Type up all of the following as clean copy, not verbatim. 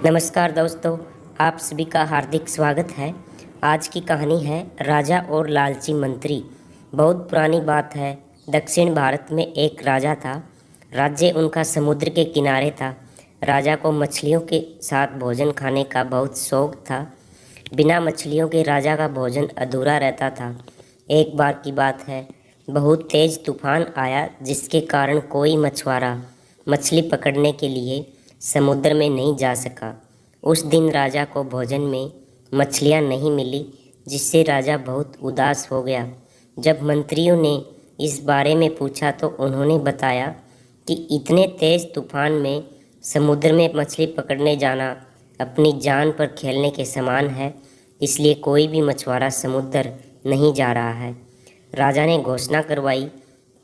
नमस्कार दोस्तों, आप सभी का हार्दिक स्वागत है। आज की कहानी है राजा और लालची मंत्री। बहुत पुरानी बात है। दक्षिण भारत में एक राजा था। राज्य उनका समुद्र के किनारे था। राजा को मछलियों के साथ भोजन खाने का बहुत शौक था। बिना मछलियों के राजा का भोजन अधूरा रहता था। एक बार की बात है, बहुत तेज़ तूफान आया जिसके कारण कोई मछुआरा मछली पकड़ने के लिए समुद्र में नहीं जा सका। उस दिन राजा को भोजन में मछलियाँ नहीं मिली, जिससे राजा बहुत उदास हो गया। जब मंत्रियों ने इस बारे में पूछा तो उन्होंने बताया कि इतने तेज़ तूफान में समुद्र में मछली पकड़ने जाना अपनी जान पर खेलने के समान है, इसलिए कोई भी मछुआरा समुद्र नहीं जा रहा है। राजा ने घोषणा करवाई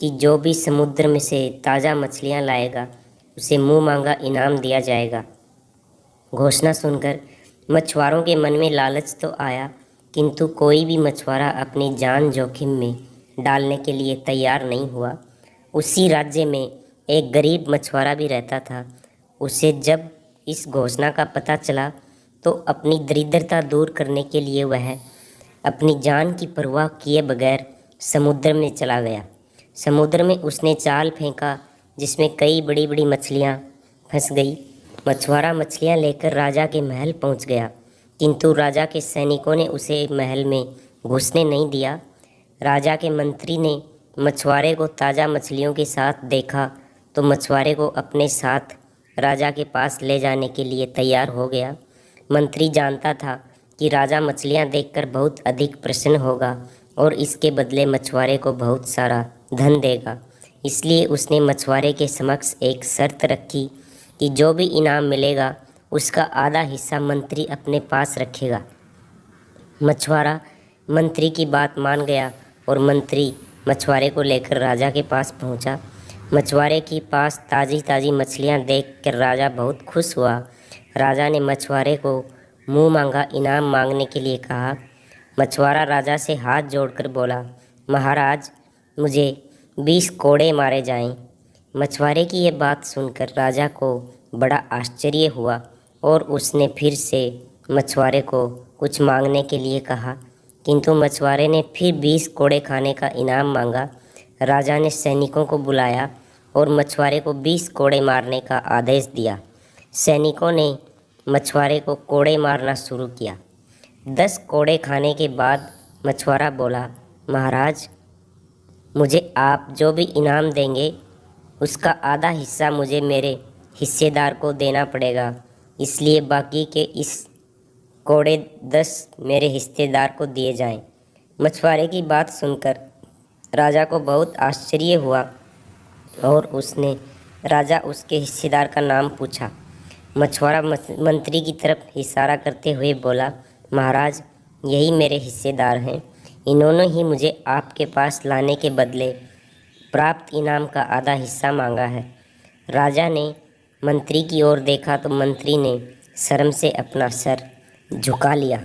कि जो भी समुद्र में से ताज़ा मछलियाँ लाएगा उसे मुँह मांगा इनाम दिया जाएगा। घोषणा सुनकर मछुआरों के मन में लालच तो आया, किंतु कोई भी मछुआरा अपनी जान जोखिम में डालने के लिए तैयार नहीं हुआ। उसी राज्य में एक गरीब मछुआरा भी रहता था। उसे जब इस घोषणा का पता चला तो अपनी दरिद्रता दूर करने के लिए वह अपनी जान की परवाह किए बगैर समुद्र में चला गया। समुद्र में उसने जाल फेंका, जिसमें कई बड़ी बड़ी मछलियाँ फंस गई। मछुआरा मछलियाँ लेकर राजा के महल पहुँच गया, किंतु राजा के सैनिकों ने उसे महल में घुसने नहीं दिया। राजा के मंत्री ने मछुआरे को ताज़ा मछलियों के साथ देखा तो मछुआरे को अपने साथ राजा के पास ले जाने के लिए तैयार हो गया। मंत्री जानता था कि राजा मछलियाँ देखकर बहुत अधिक प्रसन्न होगा और इसके बदले मछुआरे को बहुत सारा धन देगा। इसलिए उसने मछुआरे के समक्ष एक शर्त रखी कि जो भी इनाम मिलेगा उसका आधा हिस्सा मंत्री अपने पास रखेगा। मछुआरा मंत्री की बात मान गया और मंत्री मछुआरे को लेकर राजा के पास पहुंचा। मछुआरे के पास ताज़ी ताज़ी मछलियां देखकर राजा बहुत खुश हुआ। राजा ने मछुआरे को मुंह मांगा इनाम मांगने के लिए कहा। मछुआरा राजा से हाथ जोड़कर बोला, महाराज, मुझे 20 कोड़े मारे जाएं। मछुआरे की ये बात सुनकर राजा को बड़ा आश्चर्य हुआ और उसने फिर से मछुआरे को कुछ मांगने के लिए कहा, किंतु मछुआरे ने फिर 20 कोड़े खाने का इनाम मांगा। राजा ने सैनिकों को बुलाया और मछुआरे को 20 कोड़े मारने का आदेश दिया। सैनिकों ने मछुआरे को कोड़े मारना शुरू किया। 10 कोड़े खाने के बाद मछुआरा बोला, महाराज, मुझे आप जो भी इनाम देंगे उसका आधा हिस्सा मुझे मेरे हिस्सेदार को देना पड़ेगा, इसलिए बाकी के इस कोड़े 10 मेरे हिस्सेदार को दिए जाएं। मछुआरे की बात सुनकर राजा को बहुत आश्चर्य हुआ और उसने राजा उसके हिस्सेदार का नाम पूछा। मछुआरा मंत्री की तरफ इशारा करते हुए बोला, महाराज, यही मेरे हिस्सेदार हैं। इन्होंने ही मुझे आपके पास लाने के बदले प्राप्त इनाम का आधा हिस्सा मांगा है। राजा ने मंत्री की ओर देखा तो मंत्री ने शर्म से अपना सर झुका लिया।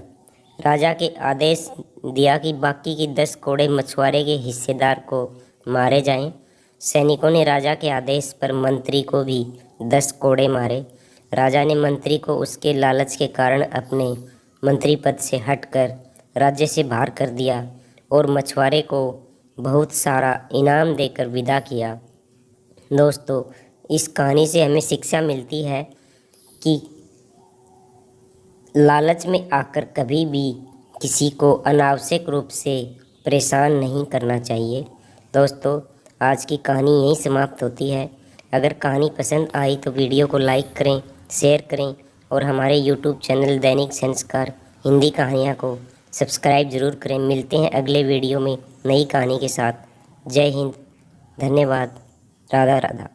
राजा के आदेश दिया कि बाकी के 10 कोड़े मछुआरे के हिस्सेदार को मारे जाएं। सैनिकों ने राजा के आदेश पर मंत्री को भी 10 कोड़े मारे। राजा ने मंत्री को उसके लालच के कारण अपने मंत्री पद से हटकर राज्य से बाहर कर दिया और मछुआरे को बहुत सारा इनाम देकर विदा किया। दोस्तों, इस कहानी से हमें शिक्षा मिलती है कि लालच में आकर कभी भी किसी को अनावश्यक रूप से परेशान नहीं करना चाहिए। दोस्तों, आज की कहानी यहीं समाप्त होती है। अगर कहानी पसंद आई तो वीडियो को लाइक करें, शेयर करें और हमारे यूट्यूब चैनल दैनिक संस्कार हिंदी कहानियाँ को सब्सक्राइब ज़रूर करें। मिलते हैं अगले वीडियो में नई कहानी के साथ। जय हिंद, धन्यवाद, राधा राधा।